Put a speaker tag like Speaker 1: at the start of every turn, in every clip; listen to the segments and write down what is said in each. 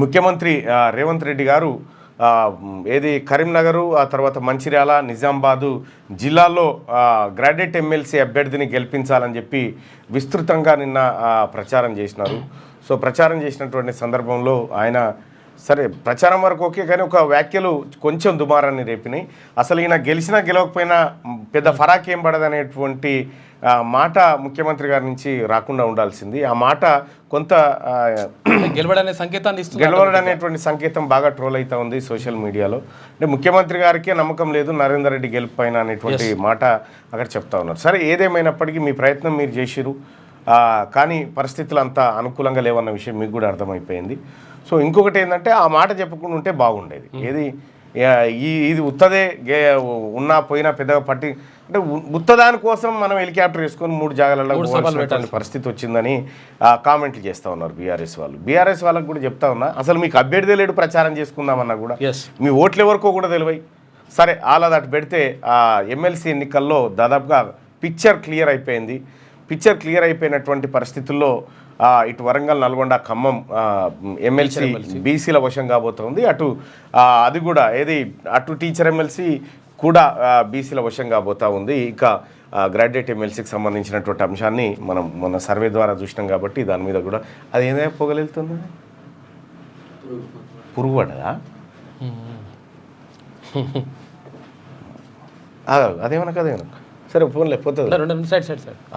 Speaker 1: ముఖ్యమంత్రి రేవంత్ రెడ్డి గారు ఏది కరీంనగరు, ఆ తర్వాత మంచిర్యాల, నిజామాబాదు జిల్లాల్లో గ్రాడ్యుయేట్ ఎమ్మెల్సీ అభ్యర్థిని గెలిపించాలని చెప్పి విస్తృతంగా నిన్న ప్రచారం చేసినారు. సో ప్రచారం చేసినటువంటి సందర్భంలో ఆయన సరే ప్రచారం వరకు ఓకే, కానీ ఒక వ్యాఖ్యలు కొంచెం దుమారాన్ని రేపినాయి. అసలు ఈయన గెలిచినా గెలవకపోయినా పెద్ద ఫరాక్ ఏం పడదనేటువంటి మాట ముఖ్యమంత్రి గారి నుంచి రాకుండా ఉండాల్సింది. ఆ మాట కొంత గెలవడనేటువంటి సంకేతం బాగా ట్రోల్ అవుతా ఉంది సోషల్ మీడియాలో. అంటే ముఖ్యమంత్రి గారికి నమ్మకం లేదు నరేందర్ రెడ్డి గెలుపు పైన అనేటువంటి మాట అక్కడ చెప్తా ఉన్నారు. సరే ఏదేమైనప్పటికీ మీ ప్రయత్నం మీరు చేసిరు, కానీ పరిస్థితులు అంతా అనుకూలంగా లేవన్న విషయం మీకు కూడా అర్థమైపోయింది. సో ఇంకొకటి ఏంటంటే ఆ మాట చెప్పకుండా ఉంటే బాగుండేది. ఏది ఇది ఉత్తదే ఉన్నా పోయినా పెద్దగా పట్టి అంటే ఉత్తదాని కోసం మనం హెలికాప్టర్ వేసుకొని 3 జాగాలలో పరిస్థితి వచ్చిందని కామెంట్లు చేస్తూ ఉన్నారు బీఆర్ఎస్ వాళ్ళు. బీఆర్ఎస్ వాళ్ళకి కూడా చెప్తా ఉన్నా, అసలు మీకు అభ్యర్థి లేడు ప్రచారం చేసుకుందామన్నా కూడా మీ ఓట్లు ఎవరికో కూడా తెలివై. సరే అలా దాటి పెడితే ఎమ్మెల్సీ ఎన్నికల్లో దాదాపుగా పిక్చర్ క్లియర్ అయిపోయింది. పిక్చర్ క్లియర్ అయిపోయినటువంటి పరిస్థితుల్లో ఇటు వరంగల్, నల్గొండ, ఖమ్మం ఎమ్మెల్సీ బీసీల వశం కాబోతుంది. అది కూడా ఏది అటు టీచర్ ఎమ్మెల్సీ కూడా బీసీల వశం కాబోతా ఉంది. ఇక గ్రాడ్యుయేట్ ఎమ్మెల్సీకి సంబంధించినటువంటి అంశాన్ని మనం మన సర్వే ద్వారా చూసినాం కాబట్టి దాని మీద కూడా అది ఏదైనా పొగలెళ్తుంది, పురుగు పడ్డదా అదేమన్నా కదేమన్నా సరే ఫోన్ లేకపోతుంది,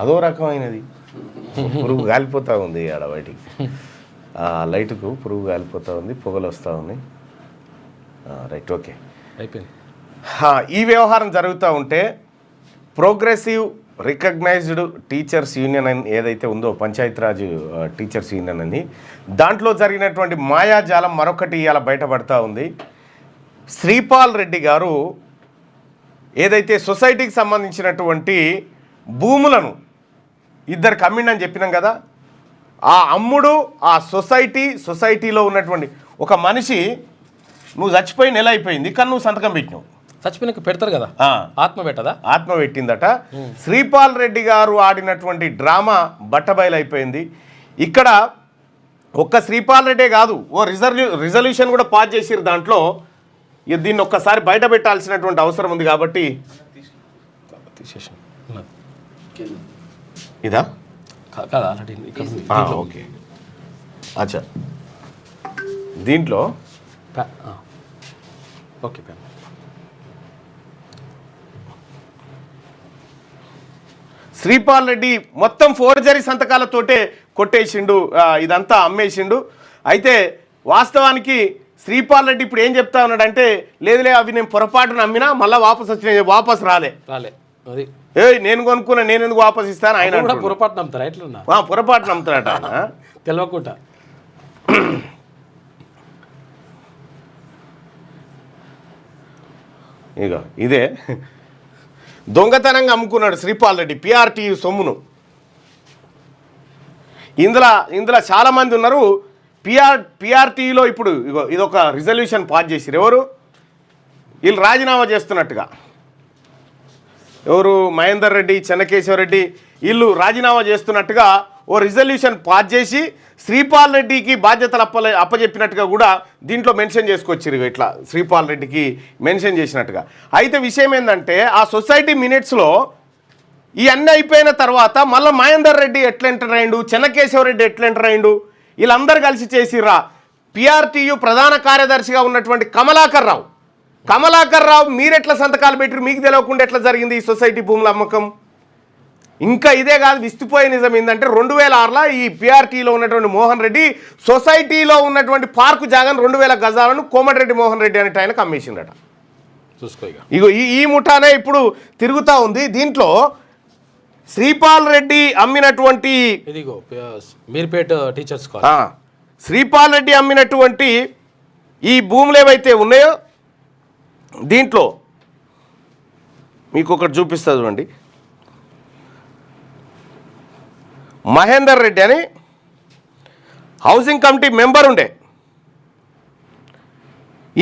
Speaker 1: అదో రకమైనది పురుగు గాలిపోతూ ఉంది ఆడ బయటికి. లైట్కు పురుగు గాలిపోతూ ఉంది, పొగలు వస్తూ ఉంది. రైట్, ఓకే అయిపోయింది. ఈ వ్యవహారం జరుగుతూ ఉంటే ప్రోగ్రెసివ్ రికగ్నైజ్డ్ టీచర్స్ యూనియన్ అని ఏదైతే ఉందో పంచాయతీరాజ్ టీచర్స్ యూనియన్ అని, దాంట్లో జరిగినటువంటి మాయాజాలం మరొకటి ఇవాళ బయటపడతా ఉంది. శ్రీపాల్ రెడ్డి గారు ఏదైతే సొసైటీకి సంబంధించినటువంటి భూములను ఇద్దరికి అమ్మిండని చెప్పినాం కదా, ఆ అమ్ముడు ఆ సొసైటీలో ఉన్నటువంటి ఒక మనిషి నువ్వు చచ్చిపోయి నెల అయిపోయింది కానీ నువ్వు సంతకం పెట్టినావు.
Speaker 2: చచ్చిపోయినాక పెడతారు కదా, ఆత్మ పెట్టదా?
Speaker 1: ఆత్మ పెట్టిందట. శ్రీపాల్ రెడ్డి గారు ఆడినటువంటి డ్రామా బట్టబయలైపోయింది. ఇక్కడ ఒక్క శ్రీపాల్ రెడ్డే కాదు, ఓ రిజల్యూషన్ కూడా పాస్ చేసిరు. దాంట్లో దీన్ని ఒక్కసారి బయట పెట్టాల్సినటువంటి అవసరం ఉంది కాబట్టి ఇదా
Speaker 2: కాదా
Speaker 1: ఓకే అచ్చా దీంట్లో
Speaker 2: ఓకే
Speaker 1: శ్రీపాల్ రెడ్డి మొత్తం ఫోర్జరీ సంతకాలతోటే కొట్టేసిండు, ఇదంతా అమ్మేసిండు. అయితే వాస్తవానికి శ్రీపాల్ రెడ్డి ఇప్పుడు ఏం చెప్తా ఉన్నాడంటే, లేదులే అవి నేను పొరపాటున అమ్మినా మళ్ళీ వాపస్ రాలే
Speaker 2: అది
Speaker 1: నేను కొనుక్కున్నా, నేను ఎందుకు వాపస్ ఇస్తాను ఆయన
Speaker 2: పొరపాటు నమ్ముతారా? ఎట్లా
Speaker 1: పొరపాటు నమ్ముతాడట ఆయన
Speaker 2: తెలియకుండా.
Speaker 1: ఇక ఇదే దొంగతనంగా అమ్ముకున్నాడు శ్రీపాల్ రెడ్డి పిఆర్టీయు సొమ్మును. ఇందులో చాలామంది ఉన్నారు. పిఆర్టీలో ఇప్పుడు ఇదొక రిజల్యూషన్ పాస్ చేసిరు. ఎవరు వీళ్ళు రాజీనామా చేస్తున్నట్టుగా, ఎవరు మహేందర్ రెడ్డి, చెన్నకేశవరెడ్డి వీళ్ళు రాజీనామా చేస్తున్నట్టుగా ఓ రిజల్యూషన్ పాస్ చేసి శ్రీపాల్ రెడ్డికి బాధ్యతలు అప్పచెప్పినట్టుగా కూడా దీంట్లో మెన్షన్ చేసుకొచ్చిరు. ఇట్లా శ్రీపాల్ రెడ్డికి మెన్షన్ చేసినట్టుగా. అయితే విషయం ఏంటంటే ఆ సొసైటీ మినిట్స్లో ఈ అన్నీ అయిపోయిన తర్వాత మళ్ళీ మహేందర్ రెడ్డి ఎట్లా ఎంటర్ అయ్యిండు, చెన్నకేశవరెడ్డి ఎట్లా ఎంటర్ అయ్యిండు, వీళ్ళందరూ కలిసి చేసిర్రా. పిఆర్టీయు ప్రధాన కార్యదర్శిగా ఉన్నటువంటి కమలాకర్ రావు మీరెట్లా సంతకాలు పెట్టారు, మీకు తెలియకుండా ఎట్లా జరిగింది ఈ సొసైటీ భూముల అమ్మకం? ఇంకా ఇదే కాదు, విస్తుపోయే నిజం ఏంటంటే 2006లో ఈ పిఆర్టీలో ఉన్నటువంటి మోహన్ రెడ్డి సొసైటీలో ఉన్నటువంటి పార్కు జాగాను 2000 గజాలను కోమటిరెడ్డి మోహన్ రెడ్డి అనేట ఆయనకు అమ్మేసిండట.
Speaker 2: చూసుకో
Speaker 1: ఇగో ఈ ముఠానే ఇప్పుడు తిరుగుతూ ఉంది. దీంట్లో శ్రీపాల్ రెడ్డి అమ్మినటువంటి
Speaker 2: ఇదిగో మీర్పేట టీచర్స్
Speaker 1: శ్రీపాల్ రెడ్డి అమ్మినటువంటి ఈ భూములు ఏవైతే ఉన్నాయో దీంట్లో మీకు ఒకటి చూపిస్తా చూడండి. మహేందర్ రెడ్డి అని హౌసింగ్ కమిటీ మెంబర్ ఉండే.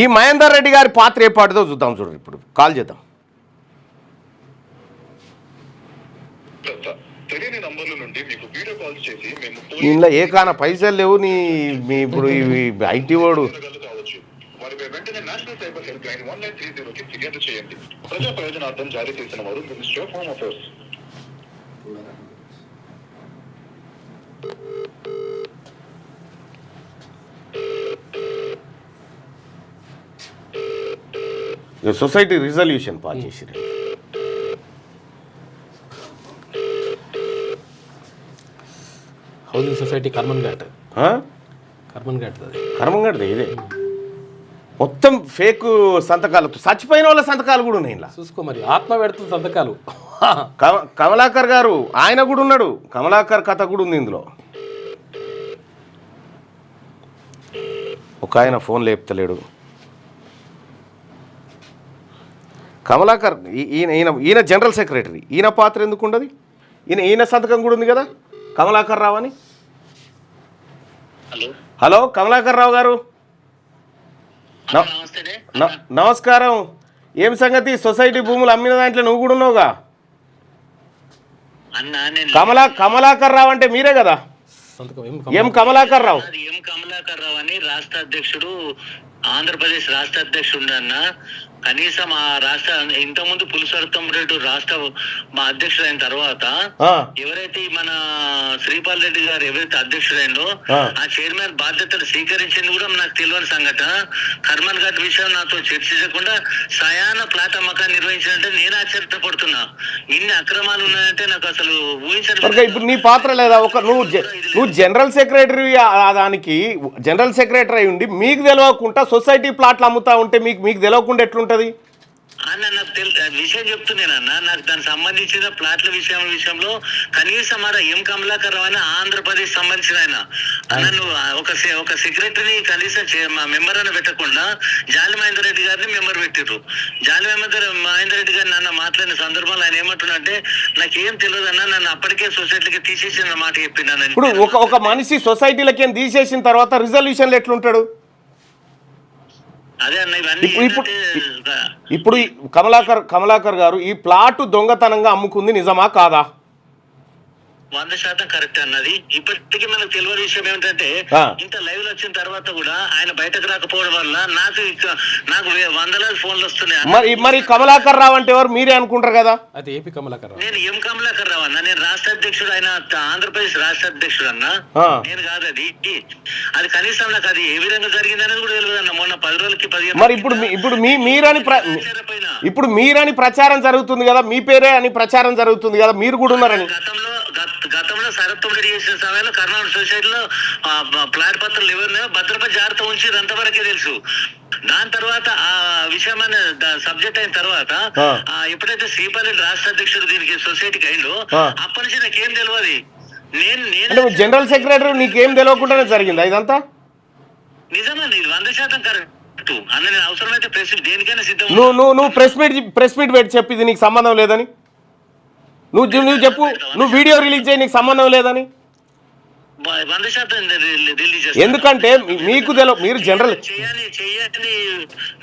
Speaker 1: ఈ మహేందర్ రెడ్డి గారి పాత్ర ఏ పాటిదో చూద్దాం చూడండి. ఇప్పుడు కాల్ చేద్దాం.
Speaker 3: తెలియని నంబర్ల నుండి మీకు వీడియో కాల్ చేసి మేము
Speaker 1: ఇంట్లో ఏ కాన పైసలు లేవు మీ ఇప్పుడు ఇవి ఐటీ వాడు
Speaker 3: కావచ్చు. వారి వెంటనే నేషనల్ సైబర్ హెల్ప్ లైన్ 1930కి ఫిర్యాదు చేయండి. ప్రజా ప్రయోజనార్థం జారీ చేసిన వారు ministry of home affairs.
Speaker 1: Society resolution pass చేసిరు.
Speaker 2: హౌసింగ్ సొసైటీ కర్మన్ ఘాట్
Speaker 1: ఆ?
Speaker 2: కర్మన్ ఘాట్ అది
Speaker 1: కర్మంగడిదే ఇదే మొత్తం ఫేక్ సంతకాలతో చచ్చిపోయిన వాళ్ళ సంతకాలు కూడా ఉన్నాయి ఇలా.
Speaker 2: చూసుకో మరి ఆత్మ పెడుతుంది సంతకాలు.
Speaker 1: కమలాకర్ గారు ఆయన కూడా ఉన్నాడు. కమలాకర్ కథ కూడా ఉంది ఇందులో. ఒక ఆయన ఫోన్ లేపుతలేడు. కమలాకర్ ఈయన జనరల్ సెక్రటరీ. ఈయన పాత్ర ఎందుకు ఉండదు? ఈయన సంతకం కూడా ఉంది కదా కమలాకర్ రావు అని. హలో కమలాకర్ రావు గారు, నమస్కారం. ఏం సంగతి? సొసైటీ భూములు అమ్మిన దాంట్లో నువ్వు కూడా ఉన్నావుగా. కమలాకర్ రావు అంటే మీరే కదా? ఎం కమలాకర్ రావు
Speaker 4: అని రాష్ట్ర అధ్యక్షుడు, ఆంధ్రప్రదేశ్ రాష్ట్ర అధ్యక్షుడు అన్న. కనీసం ఆ రాష్ట్ర ఇంతకుముందు పులిసర్తం రెడ్డి రాష్ట్ర మా అధ్యక్షుడు అయిన తర్వాత ఎవరైతే మన శ్రీపాల్ రెడ్డి గారు ఎవరైతే అధ్యక్షుడైందో ఆ చైర్మన్ బాధ్యతలు స్వీకరించింది కూడా నాకు తెలియని సంఘటన. కర్మన్ ఘాట్ విషయం నాతో చర్చించకుండా సయాన ప్లాట్ అమ్మకాన్ని నిర్వహించినట్టే నేను ఆశ్చర్యపడుతున్నా. ఇన్ని అక్రమాలు ఉన్నాయంటే నాకు అసలు ఊహించలేదు.
Speaker 1: ఇప్పుడు నీ పాత్ర లేదా? నువ్వు జనరల్ సెక్రటరీ, దానికి జనరల్ సెక్రటరీ అయి ఉండి మీకు తెలియకుండా సొసైటీ ప్లాట్లు అమ్ముతా ఉంటే మీకు తెలియకుండా ఎట్లుంటుంది
Speaker 4: అన్న? నాకు విషయం చెప్తున్నానన్నా. నాకు దానికి సంబంధించిన ప్లాట్ల విషయంలో కనీసం ఎం కమలాకర్ రావు అని ఆంధ్రప్రదేశ్ సంబంధించిన ఆయన అన్న, నువ్వు ఒక సెక్రటరీ కనీసం మెంబర్ అని పెట్టకుండా జాలి మహేందర్ రెడ్డి గారిని మెంబర్ పెట్టిర్రు. జాలి మహేందర్ రెడ్డి గారిని నన్ను మాట్లాడిన సందర్భంలో ఆయన ఏమంటున్నాడంటే నాకేం తెలియదు అన్న, నన్ను అప్పటికే సొసైటీకి తీసేసిన మాట చెప్పిండు.
Speaker 1: ఇప్పుడు ఒక మనిషి సొసైటీలకి తీసేసిన తర్వాత రిజల్యూషన్లు ఎట్లుంటాడు?
Speaker 4: అదే అన్న, ఇవన్నీ
Speaker 1: ఇప్పుడు కమలాకర్ గారు ఈ ప్లాట్ దొంగతనంగా అమ్ముకుంది నిజమా కాదా?
Speaker 4: 100% కరెక్ట్ అన్నది. ఇప్పటికీ మనకు తెలియని విషయం ఏమిటంటే ఇంత లైవ్ వచ్చిన తర్వాత కూడా ఆయన బయటకు రాకపోవడం వల్ల నాకు వందలాది ఫోన్లు వస్తున్నాయి.
Speaker 1: మరి కమలాకర్ రావు అంటే ఎవరు? మీరే అనుకుంటారు కదా.
Speaker 2: అది ఏపీ కమలాకర్ రావు.
Speaker 4: నేను ఎం కమలాకర్ రావు అన్న. నేను రాష్ట్ర అధ్యక్షుడు, ఆయన ఆంధ్రప్రదేశ్ రాష్ట్ర అధ్యక్షుడు అన్న. నేను కాదు అది కనీసం నాకు అది ఏ విధంగా జరిగింది అనేది కూడా తెలియదు అన్న. మొన్న 10 రోజులకి 15
Speaker 1: మరి ఇప్పుడు మీరని ప్రచారం జరుగుతుంది కదా, మీ పేరే అని ప్రచారం జరుగుతుంది కదా, మీరు కూడా ఉన్నారని.
Speaker 4: గతంలో సరత్వం రెడీ చేసిన సమయంలో కర్ణాటక సొసైటీలో ప్లాట్ పత్రాలు ఎవరినో భద్రపతి జాగ్రత్త ఉంచి అంతవరకే తెలుసు. దాని తర్వాత ఆ విషయం సబ్జెక్ట్ అయిన తర్వాత ఎప్పుడైతే శ్రీపాల్ రెడ్డి రాష్ట్ర అధ్యక్షుడు దీనికి సొసైటీకి అయిందో అప్పటి నుంచి నాకేం తెలియదు. నేను
Speaker 1: జనరల్ సెక్రటరీ నీకేం తెలియకుండానే జరిగింది ఇదంతా?
Speaker 4: నిజమా? 100% కరెక్ట్ అన్న. నేను అవసరమైతే ప్రెస్ దేనికైనా సిద్ధం.
Speaker 1: నువ్వు ప్రెస్ మీట్ పెట్టి చెప్పి నీకు సంబంధం లేదని నువ్వు చెప్పు. నువ్వు వీడియో రిలీజ్ చేయి, నీకు సంబంధం లేదని.
Speaker 4: 100% రిలీజ్.
Speaker 1: ఎందుకంటే మీకు మీరు జనరల్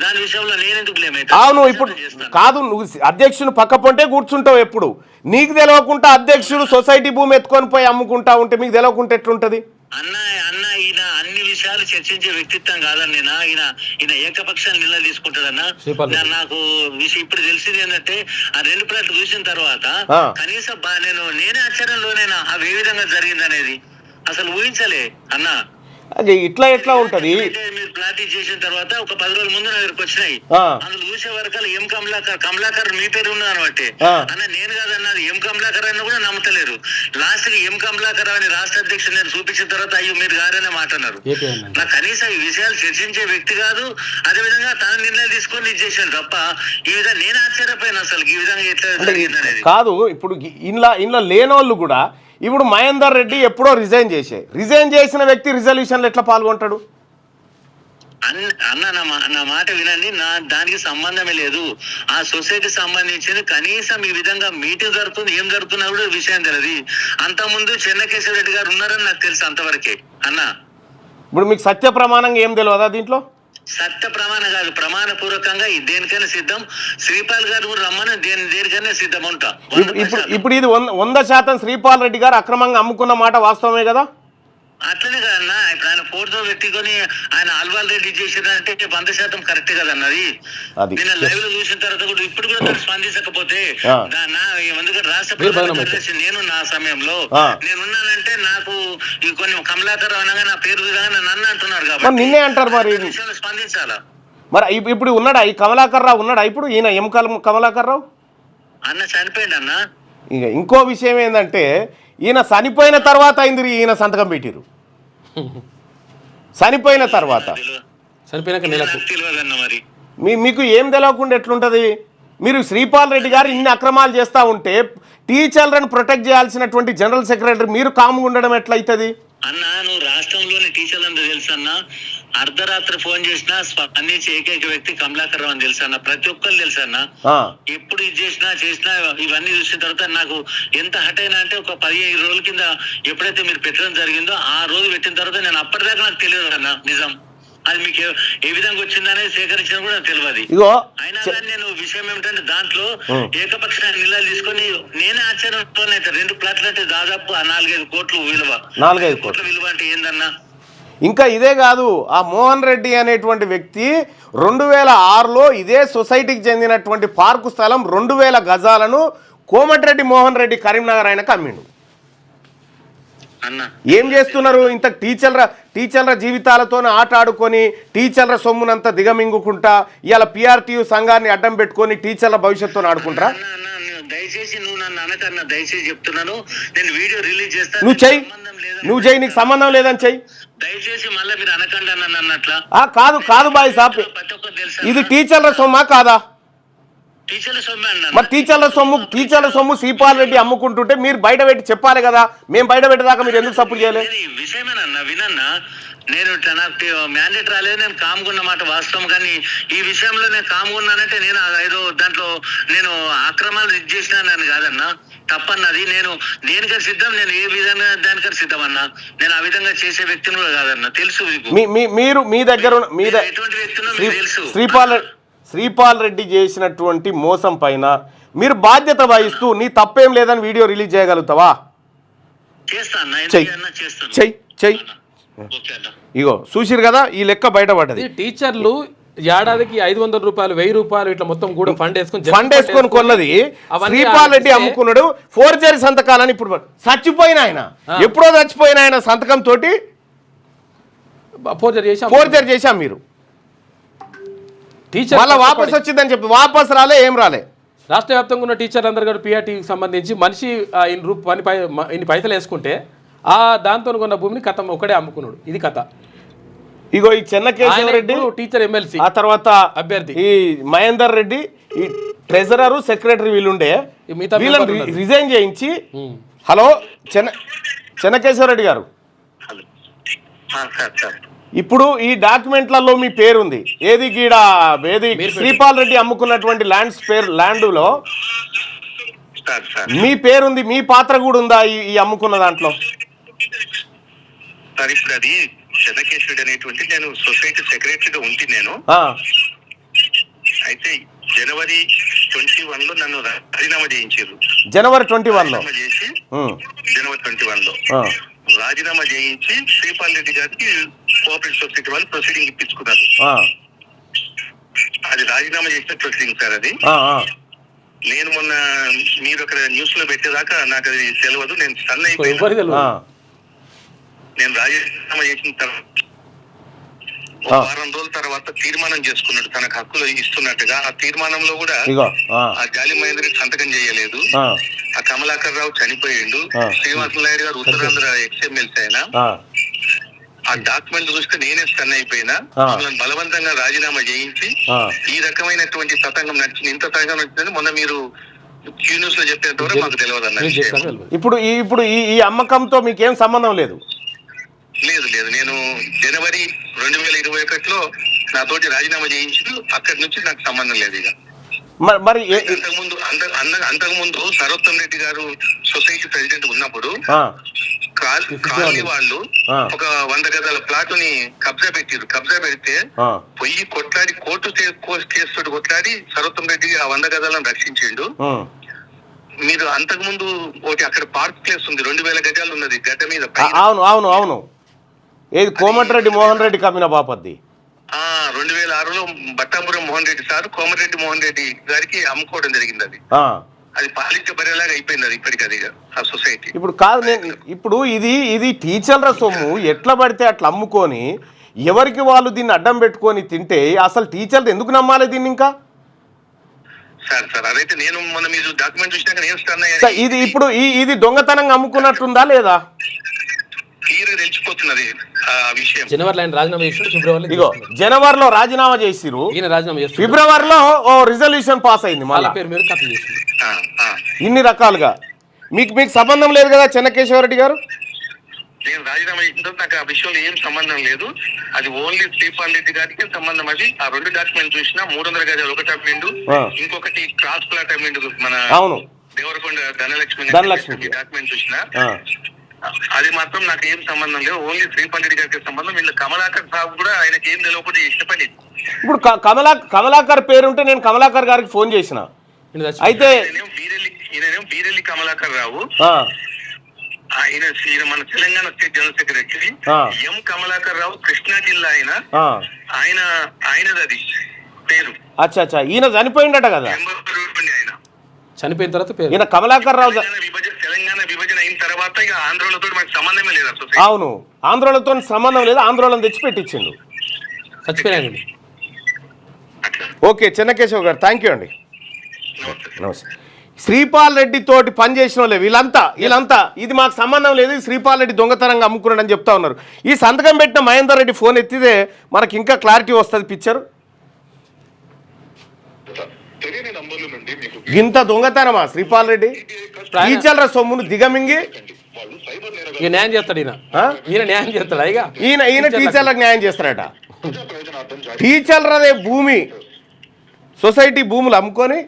Speaker 4: దాని విషయంలో నేనెందుకు
Speaker 1: అవును. ఇప్పుడు కాదు, నువ్వు అధ్యక్షుని పక్క పొంటే కూర్చుంటావు ఎప్పుడు. నీకు తెలియకుండా అధ్యక్షుడు సొసైటీ భూమి ఎత్తుకొని పోయి అమ్ముకుంటా ఉంటే మీకు తెలియకుండా ఎట్లుంటది?
Speaker 4: అన్న ఈయన అన్ని విషయాలు చర్చించే వ్యక్తిత్వం కాదని ఈయన ఏకపక్షాన్ని నిర్ణయం తీసుకుంటాడన్న. నాకు విషయం ఇప్పుడు తెలిసింది ఏంటంటే ఆ 2 ప్లాట్లు చూసిన తర్వాత కనీసం నేనే ఆశ్చర్యంలోనేనా అవి ఏ విధంగా జరిగింది అనేది అసలు ఊహించలే అన్న.
Speaker 1: అది ఎట్లా ఉంటది?
Speaker 4: మీరు ప్లాట్ చేసిన తర్వాత ఒక 10 రోజుల ముందు నా దగ్గరకు వచ్చినాయి. అందులో చూసే వరకు ఎం కమలాకర్ మీ పేరు ఉన్నది అనబట్టి అన్న. నేను కాదన్నది ఎం కమలాకర్ అని కూడా నమ్మతలేరు. లాస్ట్ కి ఎం కమలాకర్ అని రాష్ట్ర అధ్యక్షుడు నేను చూపించిన తర్వాత అయ్యో మీరు గారనే మాట అన్నారు. నాకు కనీసం ఈ విషయాలు చర్చించే వ్యక్తి కాదు. అదే విధంగా తన నిర్ణయం తీసుకొని ఇది చేశాను తప్ప ఈ విధంగా నేను ఆశ్చర్యపోయాను అసలు ఈ విధంగా ఎట్లా జరిగింది అనేది.
Speaker 1: కాదు, ఇప్పుడు ఇంట్లో లేనోళ్ళు కూడా ఇప్పుడు మహేందర్ రెడ్డి ఎప్పుడో రిజైన్ చేసిన వ్యక్తి రిజల్యూషన్లో ఎట్లా పాల్గొంటాడు?
Speaker 4: అన్న నా మాట వినండి. దానికి సంబంధమే లేదు. ఆ సొసైటీ సంబంధించింది కనీసం ఈ విధంగా మీటింగ్ జరుగుతుంది, ఏం జరుగుతున్నా కూడా విషయం తెలియదు. అంతకుముందు చెన్నకేశ్వర రెడ్డి గారు ఉన్నారని నాకు తెలుసు అంతవరకే అన్న.
Speaker 1: ఇప్పుడు మీకు సత్య ప్రమాణంగా ఏం తెలియదా దీంట్లో?
Speaker 4: సత్య ప్రమాణ కాదు, ప్రమాణపూర్వకంగా దేనికైనా సిద్ధం. శ్రీపాల్ గారు కూడా రమ్మని దేనికైనా సిద్ధం ఉంటా.
Speaker 1: ఇప్పుడు ఇది 100% శ్రీపాల్ రెడ్డి గారు అక్రమంగా అమ్ముకున్న మాట వాస్తవమే కదా?
Speaker 4: అట్లనే కదన్నా, ఇప్పుడు ఆయన ఫోటో పెట్టుకొని ఆయన అల్వాల్ రెడ్డి చేసినంటే 100% కరెక్ట్ కదన్నది. నిన్న లైవ్ లో చూసిన తర్వాత కూడా ఇప్పుడు కూడా తను స్పందించకపోతే ఎందుకంటే రాష్ట్ర ప్రధాని నేను నా సమయంలో నేనున్నానంటే నాకు ఈ కొన్ని కమలాకర్ అనగా నా పేరు విధంగా నన్ను అంటున్నారు కాబట్టి
Speaker 1: నిన్నే అంటారు మరి
Speaker 4: స్పందించాలా.
Speaker 1: మరి ఇప్పుడు ఉన్నాడా ఈ కమలాకర్ రావు? ఉన్నాడా ఇప్పుడు ఈయన కమలాకర్ రావు?
Speaker 4: అన్న చనిపోయింది అన్న.
Speaker 1: ఇక ఇంకో విషయం ఏంటంటే ఈయన చనిపోయిన తర్వాత అయింది ఈయన సంతకం పెట్టిరు. చనిపోయిన తర్వాత
Speaker 4: తెలియదన్న మరి
Speaker 1: మీకు ఏం తెలియకుండా ఎట్లుంటుంది? మీరు శ్రీపాల్ రెడ్డి గారు ఇన్ని అక్రమాలు చేస్తూ ఉంటే టీచర్లను ప్రొటెక్ట్ చేయాల్సినటువంటి జనరల్ సెక్రటరీ మీరు కామ్గా ఉండడం ఎట్లయితుంది?
Speaker 4: అన్న నువ్వు రాష్ట్రంలోని టీచర్లందరూ తెలుసు అన్న. అర్ధరాత్రి ఫోన్ చేసినా స్పందించే ఏకైక వ్యక్తి కమలాకర్ రావు అని తెలుసు అన్న. ప్రతి ఒక్కరు తెలుసు అన్న. ఎప్పుడు ఇది చేసినా ఇవన్నీ చూసిన తర్వాత నాకు ఎంత హట్ అయినా అంటే ఒక 15 రోజుల కింద ఎప్పుడైతే మీరు పెట్టడం జరిగిందో ఆ రోజు పెట్టిన తర్వాత నేను అప్పటిదాకా నాకు తెలియదు అన్న నిజం. అది మీకు ఏ విధంగా వచ్చిందనేది సేకరించిన కూడా నాకు తెలియదు. అయినా కానీ నేను విషయం ఏమిటంటే దాంట్లో ఏకపక్ష నిల్వలు తీసుకొని నేనే ఆశ్చర్యంతో 2 ప్లాట్లు అంటే దాదాపు 4-5 కోట్లు విలువ. 4-5 కోట్ల విలువ అంటే ఏందన్నా?
Speaker 1: ఇంకా ఇదే కాదు, ఆ మోహన్ రెడ్డి అనేటువంటి వ్యక్తి 2006లో ఇదే సొసైటీకి చెందినటువంటి పార్కు స్థలం 2000 గజాలను కోమటిరెడ్డి మోహన్ రెడ్డి కరీంనగర్ ఆయనకు అమ్మిండు. ఏం చేస్తున్నారు? ఇంత టీచర్ల జీవితాలతో ఆట ఆడుకొని టీచర్ల సొమ్మునంతా దిగమింగుకుంటా ఇవాళ పిఆర్టీయూ సంఘాన్ని అడ్డం పెట్టుకొని టీచర్ల భవిష్యత్తుతో ఆడుకుంటారా?
Speaker 4: దయచేసి నువ్వు నన్ను అనకన్నా, దయచేసి చెప్తున్నాను. నేను వీడియో రిలీజ్ చేస్తాను.
Speaker 1: నువ్వు చెయ్యి, నీకు సంబంధం లేదని చెయ్యి.
Speaker 4: దయచేసి మళ్ళీ మీరు అనకండి అన్నట్లా.
Speaker 1: కాదు బాయ్ సాబ్, ఇది టీచర్ల సొమ్మా కాదా? మరి టీచర్ల సొమ్ము శ్రీపాల్ రెడ్డి అమ్ముకుంటుంటే మీరు బయట పెట్టి చెప్పాలి కదా. మేము బయట పెట్టేదాకా మీరు ఎందుకు సపోర్ట్ చేయలేదు?
Speaker 4: విషయమేనన్నా వినన్నా, నేను నాకు మ్యాండేట్ రాలేదు, నేను కామ్గున్న మాట వాస్తవం. కానీ ఈ విషయంలో నేను కామ్గున్నానంటే నేను ఏదో దాంట్లో నేను అక్రమాలు ఇది చేసినానని కాదన్నా, తప్పన్నది. నేను దేనికని సిద్ధం, నేను ఏ విధంగా దానికని సిద్ధం అన్నా. నేను ఆ విధంగా చేసే వ్యక్తిని కూడా కాదన్నా, తెలుసు.
Speaker 1: మీరు మీ దగ్గర
Speaker 4: ఎటువంటి వ్యక్తినో తెలుసు.
Speaker 1: శ్రీపాల్ రెడ్డి చేసినటువంటి మోసం పైన మీరు బాధ్యత వహిస్తూ నీ తప్పేం లేదని వీడియో రిలీజ్ చేయగలుగుతావా? చెయ్యి. ఇగో చూసిరు కదా, ఈ లెక్క బయటపడ్డది.
Speaker 2: టీచర్లు ఏడాదికి 500 రూపాయలు 1000 రూపాయలు ఇట్లా మొత్తం కూడా ఫండ్ వేసుకొని
Speaker 1: కొన్నది శ్రీపాల్ రెడ్డి అమ్ముకున్నాడు. ఫోర్జరీ సంతకాలని ఇప్పుడు చచ్చిపోయిన ఆయన, ఎప్పుడో చచ్చిపోయిన ఆయన సంతకం తోటి ఫోర్జరీ చేశాం. మీరు
Speaker 2: టీచర్
Speaker 1: మళ్ళీ వాపస్ వచ్చిందని చెప్పి వాపస్ రాలే, ఏం రాలే.
Speaker 2: రాష్ట్ర వ్యాప్తంగా ఉన్న టీచర్ అందరు కూడా పిఆర్టీకి సంబంధించి మనిషి ఇన్ని పైసలు వేసుకుంటే దాంతో కొన్న భూమిని కథ ఒకడే అమ్ముకున్నాడు. ఇది కథ.
Speaker 1: ఇగో ఈ చెన్నకేశవ రెడ్డి
Speaker 2: టీచర్ ఎమ్మెల్సీ,
Speaker 1: ఆ తర్వాత
Speaker 2: అభ్యర్థి
Speaker 1: ఈ మహేందర్ రెడ్డి, ఈ ట్రెజరర్ సెక్రటరీ వీళ్ళుండే, వీళ్ళని రిజైన్ చేయించి. హలో చెన్నకేశవ రెడ్డి గారు, ఇప్పుడు ఈ డాక్యుమెంట్లలో మీ పేరుంది. ఏది శ్రీపాల్ రెడ్డి అమ్ముకున్నటువంటి ల్యాండ్లో మీ పేరుంది, మీ పాత్ర కూడా ఉందా ఈ అమ్ముకున్న దాంట్లో?
Speaker 3: ఇప్పుడు అది చెన్నకేశ్వరుడు అనేటువంటి నేను సొసైటీ సెక్రటరీగా ఉంటే నేను అయితే జనవరి 21లో నన్ను రాజీనామా చేయించారు.
Speaker 1: జనవరి 21లో
Speaker 3: రాజీనామా చేయించి శ్రీపాల్ రెడ్డి గారికి కోఆపరేటివ్ సొసైటీ వాళ్ళు ప్రొసీడింగ్ ఇప్పించుకున్నారు. అది రాజీనామా చేసిన ప్రొసీడింగ్ సార్. అది నేను మొన్న మీరు అక్కడ న్యూస్ లో పెట్టేదాకా నాకు అది తెలియదు. నేను స్టన్ అయిపోయినా. నేను రాజీనామా చేసిన తర్వాత 1 వారం రోజుల తర్వాత తీర్మానం చేసుకున్నాడు తనకు హక్కులు ఇస్తున్నట్టుగా. ఆ తీర్మానంలో కూడా ఆ జాలి మహేంద్రకి సంతకం చేయలేదు. ఆ కమలాకర్ రావు చనిపోయిండు. శ్రీనివాస నాయుడు గారు ఉత్తరాంధ్ర ఎక్స్ఎమ్మెల్సీ అయినా. ఆ డాక్యుమెంట్ చూస్తే నేనే స్టన్ అయిపోయినా. వాళ్ళని బలవంతంగా రాజీనామా చేయించి ఈ రకమైనటువంటి తతంగం నడిచింది. ఇంత తతంగం నడిచిందని మొన్న మీరు న్యూస్ లో చెప్పేంత వరకు మాకు తెలియదు అన్న.
Speaker 1: ఇప్పుడు ఈ అమ్మకంతో మీకేం సంబంధం లేదు?
Speaker 3: లేదు. నేను జనవరి 2021లో నాతోటి రాజీనామా చేయించి అక్కడి నుంచి నాకు సంబంధం లేదు. ఇక
Speaker 1: మరి
Speaker 3: అంతకుముందు సరోత్తం రెడ్డి గారు సొసైటీ ప్రెసిడెంట్ ఉన్నప్పుడు కాలనీ వాళ్ళు
Speaker 1: ఆ.
Speaker 3: ఒక 100 గజాల ప్లాట్ ని కబ్జా పెడితే
Speaker 1: ఆ,
Speaker 3: పొయ్యి కొట్లాడి కోర్టు కేసు కొట్లాడి సర్వోత్తం రెడ్డి ఆ 100 గజాలను రక్షించిండు.
Speaker 1: ఉమ్.
Speaker 3: మీరు అంతకు ముందు ఒకటి అక్కడ పార్క్ ప్లేస్ ఉంది, 2000 గజాలు ఉన్నది గడ్డ మీద
Speaker 1: ఆ,
Speaker 3: పైన.
Speaker 1: అవును అవును అవును, ఏది కోమటిరెడ్డి మోహన్ రెడ్డి కమ్మిన బాపద్ది.
Speaker 3: 2006లో బట్టాపురం మోహన్ రెడ్డి సార్ కోమటిరెడ్డి మోహన్ రెడ్డి గారికి అమ్ముకోవడం జరిగింది. అది
Speaker 1: ఆ.
Speaker 3: అది పాలించే బరేలాగా అయిపోయింది అది ఇప్పటికి, అది ఆ సొసైటీ.
Speaker 1: ఇప్పుడు కాదు, నేను ఇప్పుడు ఇది టీచర్ల సొమ్ము ఎట్లా పడితే అట్లా అమ్ముకొని ఎవరికి వాళ్ళు దీన్ని అడ్డం పెట్టుకొని తింటే అసలు టీచర్లు ఎందుకు నమ్మాలి దీన్ని ఇంకా?
Speaker 3: సార్ అదైతే నేను మొన్న మీరు డాక్యుమెంట్ చూసినాక నేను స్టన్
Speaker 1: సార్, ఇది ఇప్పుడు ఇది దొంగతనంగా అమ్ముకున్నట్టుందా లేదా?
Speaker 3: క్లియర్ తెలిసిపోతున్నది ఆ విషయం.
Speaker 2: జనవరిలో ఆయన రాజీనామా చేసి ఫిబ్రవరిలో
Speaker 1: ఇగో జనవరిలో రాజీనామా చేసిరు,
Speaker 2: ఈయన రాజీనామా చేసి
Speaker 1: ఫిబ్రవరిలో ఓ రిజల్యూషన్ పాస్ అయింది
Speaker 2: వాళ్ళ
Speaker 1: మళ్ళా.
Speaker 2: పేరు మీద కథలు చేసింది.
Speaker 3: ఆ, ఆ.
Speaker 1: ఇన్ని రకాలుగా మీకు సంబంధం లేదు కదా చెన్నకేశవరెడ్డి గారు?
Speaker 3: నేను రాజీనామా చేసిన తర్వాత నాకు ఆ విషయంలో ఏం సంబంధం లేదు. అది ఓన్లీ శ్రీపాల్ రెడ్డి గారికి సంబంధం. అది ఆ 2 డాక్యుమెంట్ చూసినా 300 గజాలు ఒకటి అమ్మిండు,
Speaker 1: ఆ.
Speaker 3: ఇంకొకటి క్రాస్ ప్లాట్ అమ్మిండు మన
Speaker 1: అవును,
Speaker 3: దేవరకొండ ధనలక్ష్మి డాక్యుమెంట్ చూసినా.
Speaker 1: ఆ.
Speaker 3: అది మాత్రం నాకు ఏం సంబంధం లేదు, ఓన్లీ శ్రీపాల్ రెడ్డి గారికి సంబంధం. వీళ్ళు కమలాకర్ సాబ్ కూడా ఆయనకి ఏం తెలియకుండా ఇష్టపడి.
Speaker 1: ఇప్పుడు కమలాకర్ పేరుంటే నేను కమలాకర్ గారికి ఫోన్ చేసిన,
Speaker 2: ఈయన చచ్చిపోయాడు.
Speaker 1: అయితే
Speaker 3: ఈయనేమో బీరెల్లి కమలాకర్ రావు,
Speaker 1: ఆ,
Speaker 3: ఆయన మన తెలంగాణ స్టేట్ జనరల్ సెక్రటరీ.
Speaker 1: ఆ.
Speaker 3: ఎం కమలాకర్ రావు కృష్ణా జిల్లా
Speaker 1: ఆ.
Speaker 3: ఆయనది అది పేరు.
Speaker 1: అచ్చా, ఈయన చనిపోయిందట కదా?
Speaker 3: ఆయన
Speaker 2: చనిపోయిన తర్వాత పేరు
Speaker 1: ఈయన కమలాకర్ రావు.
Speaker 3: తెలంగాణ విభజన అయిన తర్వాత ఇక ఆంధ్రోలతో మనకు సంబంధమే లేదు అసలు.
Speaker 1: అవును, ఆంధ్రోళతో సంబంధం లేదు, ఆంధ్రోళన తెచ్చి పెట్టించిండు.
Speaker 2: చచ్చిపోయానండి.
Speaker 1: ఓకే చెన్నకేశవ్ గారు, థ్యాంక్ యూ అండి, నమస్తే. శ్రీపాల్ రెడ్డి తోటి పనిచేసిన వాళ్ళే వీళ్ళంతా ఇది మాకు సంబంధం లేదు, శ్రీపాల్ రెడ్డి దొంగతనంగా అమ్ముకున్నాడు అని చెప్తా ఉన్నారు. ఈ సంతకం పెట్టిన మహేందర్ రెడ్డి ఫోన్ ఎత్తితే మనకి ఇంకా క్లారిటీ వస్తుంది పిక్చర్. ఇంత దొంగతనమా శ్రీపాల్ రెడ్డి? టీచర్ల సొమ్మును దిగమింగి
Speaker 2: ఇక న్యాయం చేస్తాడు ఈయన న్యాయం చేస్తాడు. అయిగా
Speaker 1: ఈయన టీచర్లకు న్యాయం చేస్తారట. టీచర్లదే భూమి, సొసైటీ భూములు అమ్ముకొని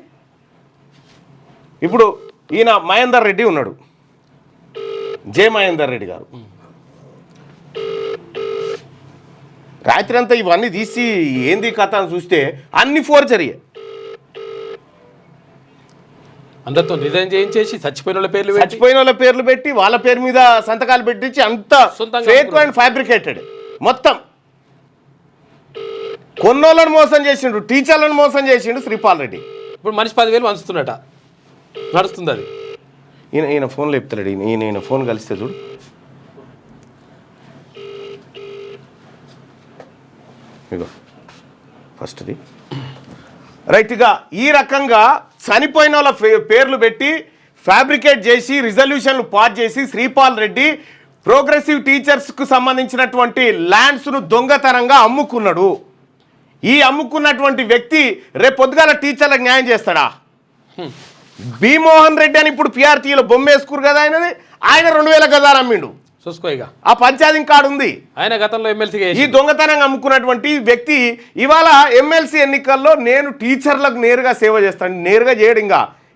Speaker 1: ఇప్పుడు ఈయన మహేందర్ రెడ్డి ఉన్నాడు, జే మహేందర్ రెడ్డి గారు. రాత్రి అంతా ఇవన్నీ తీసి ఏంది కథ అని చూస్తే అన్ని ఫోర్జరీయే.
Speaker 2: అందరితో రిజైన్ చేయించేసి
Speaker 1: చచ్చిపోయిన వాళ్ళ పేర్లు పెట్టి వాళ్ళ పేరు మీద సంతకాలు పెట్టించి అంత ఫేక్ అండ్ ఫ్యాబ్రికేటెడ్ మొత్తం. కొన్నోళ్ళని మోసం చేసిండు, టీచర్లను మోసం చేసిండు శ్రీపాల్ రెడ్డి.
Speaker 2: ఇప్పుడు మనిషి 10,000 వంచుతున్నట, నడుస్తుంది అది.
Speaker 1: ఈయన ఫోన్లో చెప్తాడు, ఈయన ఫోన్ కలిస్తే చూడు. ఇగో ఫస్ట్ది రైట్గా ఈ రకంగా చనిపోయిన వాళ్ళ పేర్లు పెట్టి ఫ్యాబ్రికేట్ చేసి రిజల్యూషన్లు పాస్ చేసి శ్రీపాల్ రెడ్డి ప్రోగ్రెసివ్ టీచర్స్కు సంబంధించినటువంటి ల్యాండ్స్ను దొంగతనంగా అమ్ముకున్నాడు. ఈ అమ్ముకున్నటువంటి వ్యక్తి రేపు పొద్దుగాల టీచర్లకు న్యాయం చేస్తాడా? బి మోహన్ రెడ్డి అని ఇప్పుడు పిఆర్టీలో బొమ్మ వేసుకురు కదా ఆయన 2000 గజాలు అమ్మిండు.
Speaker 2: చూసుకోయిగా
Speaker 1: ఆ పంచాయతీ కార్డు ఉంది,
Speaker 2: ఆయన గతంలో ఎమ్మెల్సీగా.
Speaker 1: ఈ దొంగతనంగా అమ్ముకున్నటువంటి వ్యక్తి ఇవాళ ఎమ్మెల్సీ ఎన్నికల్లో నేను టీచర్లకు నేరుగా సేవ చేస్తాను, నేరుగా చేయడు.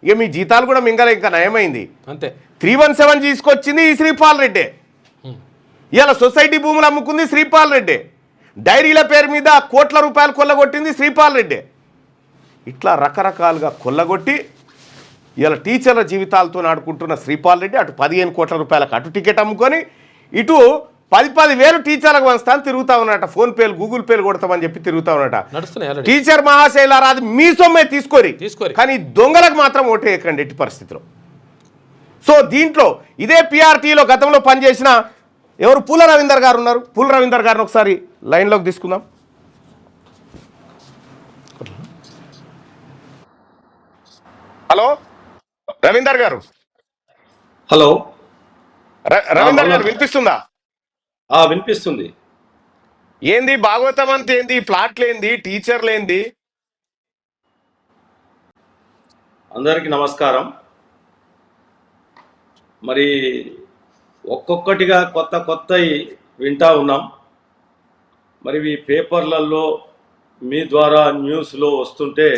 Speaker 1: ఇక మీ జీతాలు కూడా మింగలే, ఇంకా నయమైంది.
Speaker 2: అంతే
Speaker 1: 317 తీసుకొచ్చింది ఈ శ్రీపాల్ రెడ్డి. ఇవాళ సొసైటీ భూములు అమ్ముకుంది శ్రీపాల్ రెడ్డి, డైరీల పేరు మీద కోట్ల రూపాయలు కొల్లగొట్టింది శ్రీపాల్ రెడ్డి. ఇట్లా రకరకాలుగా కొల్లగొట్టి ఇలా టీచర్ల జీవితాలతో ఆడుకుంటున్న శ్రీపాల్ రెడ్డి అటు 15 కోట్ల రూపాయలకు అటు టికెట్ అమ్ముకొని ఇటు 10,000 టీచర్లకు వంచుతాను తిరుగుతా ఉన్నట. ఫోన్ పేలు గూగుల్ పేలు కొడతామని చెప్పి తిరుగుతా ఉన్నట. టీచర్ మహాశైలారా అది మీ సొమ్మే తీసుకోరి, కానీ దొంగలకు మాత్రం ఓటేయకండి ఎట్టి పరిస్థితిలో. సో దీంట్లో ఇదే పిఆర్టీలో గతంలో పనిచేసిన ఎవరు పూల రవీందర్ గారు ఉన్నారు. పూల రవీందర్ గారిని ఒకసారి లైన్లోకి తీసుకుందాం. హలో రవీందర్ గారు.
Speaker 5: హలో
Speaker 1: రవీందర్ గారు వినిపిస్తుందా?
Speaker 5: వినిపిస్తుంది.
Speaker 1: ఏంది భాగవతం అంత ఏంది, ప్లాట్లు ఏంది, టీచర్లు ఏంది?
Speaker 5: అందరికీ నమస్కారం. మరి ఒక్కొక్కటిగా కొత్త వింటా ఉన్నాం. మరి ఈ పేపర్లలో మీ ద్వారా న్యూస్లో వస్తుంటే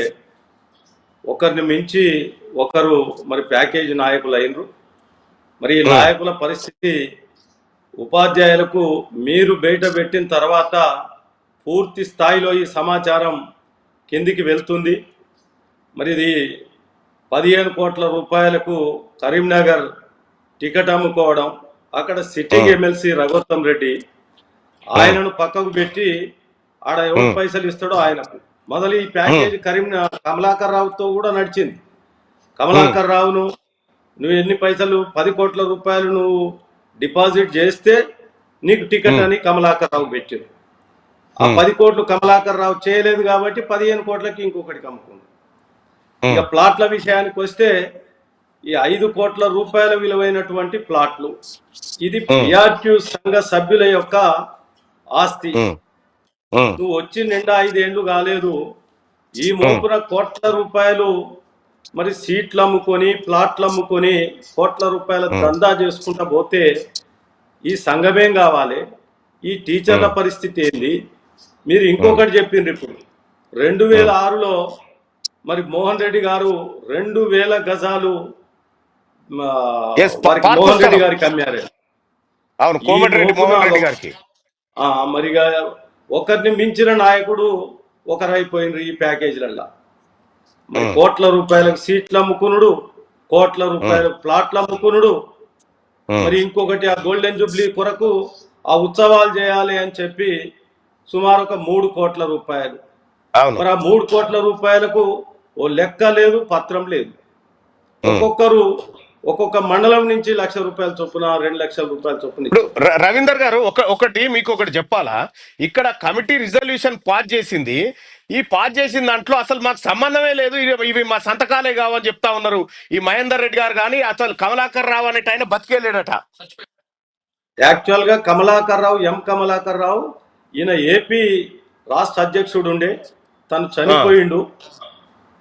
Speaker 5: ఒకరిని మించి ఒకరు మరి ప్యాకేజీ నాయకులు అయినరు. మరి ఈ నాయకుల పరిస్థితి ఉపాధ్యాయులకు మీరు బయట పెట్టిన తర్వాత పూర్తి స్థాయిలో ఈ సమాచారం కిందికి వెళ్తుంది. మరి ఇది 15 కోట్ల రూపాయలకు కరీంనగర్ టికెట్ అమ్ముకోవడం, అక్కడ సిట్టింగ్ ఎమ్మెల్సీ రఘోత్తం రెడ్డి ఆయనను పక్కకు పెట్టి ఆడ ఎవరు పైసలు ఇస్తాడో ఆయనకు మొదలు ఈ ప్యాకేజీ కమలాకర్ రావుతో కూడా నడిచింది. కమలాకర్ రావును నువ్వు ఎన్ని పైసలు 10 కోట్ల రూపాయలు నువ్వు డిపాజిట్ చేస్తే నీకు టికెట్ అని కమలాకర్ రావు పెట్టారు. ఆ 10 కోట్లు కమలాకర్ రావు చేయలేదు కాబట్టి 15 కోట్లకి ఇంకొకటికి అమ్ముకుంది. ఇక ప్లాట్ల విషయానికి వస్తే ఈ 5 కోట్ల రూపాయల విలువైనటువంటి ప్లాట్లు ఇది పిఆర్క్యూ సంఘ సభ్యుల యొక్క ఆస్తి. నువ్వు వచ్చి నిండా 5 ఏళ్ళు కాలేదు, ఈ మోపున కోట్ల రూపాయలు మరి సీట్లు అమ్ముకొని ప్లాట్లు అమ్ముకొని కోట్ల రూపాయల దందా చేసుకుంటా పోతే ఈ సంఘమేం కావాలి? ఈ టీచర్ల పరిస్థితి ఏంది? మీరు ఇంకొకటి చెప్పిండ్రు, ఇప్పుడు 2006లో మరి మోహన్ రెడ్డి గారు 2000 గజాలు వారికి మోహన్ రెడ్డి గారికి అమ్మారు. మరిగా ఒకరిని మించిన నాయకుడు ఒకరైపోయినరు ఈ ప్యాకేజీలల్లా. మరి కోట్ల రూపాయలకు సీట్లు అమ్ముకునుడు, కోట్ల రూపాయలు ప్లాట్లు అమ్ముకునుడు, మరి ఇంకొకటి ఆ గోల్డెన్ జూబ్లీ కొరకు ఆ ఉత్సవాలు చేయాలి అని చెప్పి సుమారు ఒక 3 కోట్ల రూపాయలు. మరి ఆ 3 కోట్ల రూపాయలకు ఓ లెక్క లేదు, పత్రం లేదు. ఒక్కొక్కరు ఒక్కొక్క మండలం నుంచి ₹1,00,000 చొప్పున 2 లక్షల రూపాయల చొప్పున.
Speaker 1: రవీందర్ గారు మీకు ఒకటి చెప్పాలా, ఇక్కడ కమిటీ రిజల్యూషన్ పాస్ చేసింది. ఈ పాస్ చేసిన దాంట్లో అసలు మాకు సంబంధమే లేదు, ఇవి మా సంతకాలే కావని చెప్తా ఉన్నారు ఈ మహేందర్ రెడ్డి గారు. కానీ అసలు కమలాకర్ రావు అనేట ఆయన బతికేలేడట.
Speaker 5: యాక్చువల్ గా కమలాకర్ రావు ఈయన ఏపీ రాష్ట్ర అధ్యక్షుడు ఉండే, తను చనిపోయిండు.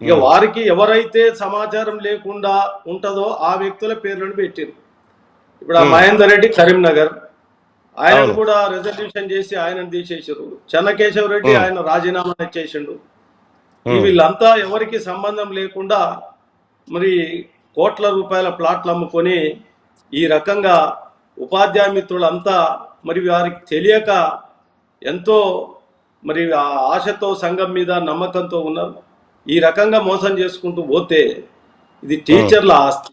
Speaker 5: ఇక వారికి ఎవరైతే సమాచారం లేకుండా ఉంటుందో ఆ వ్యక్తుల పేర్లను పెట్టారు. ఇప్పుడు ఆ మహేందర్ రెడ్డి కరీంనగర్, ఆయన కూడా రెజల్యూషన్ చేసి ఆయనను తీసేసారు. చెన్నకేశవ రెడ్డి ఆయన రాజీనామా చేసిండు. వీళ్ళంతా ఎవరికి సంబంధం లేకుండా మరి కోట్ల రూపాయల ప్లాట్లు అమ్ముకొని ఈ రకంగా ఉపాధ్యాయ మిత్రులంతా మరి వారికి తెలియక ఎంతో మరి ఆ ఆశతో సంఘం మీద నమ్మకంతో ఉన్నారు. ఈ రకంగా మోసం చేసుకుంటూ పోతే ఇది టీచర్ల ఆస్తి.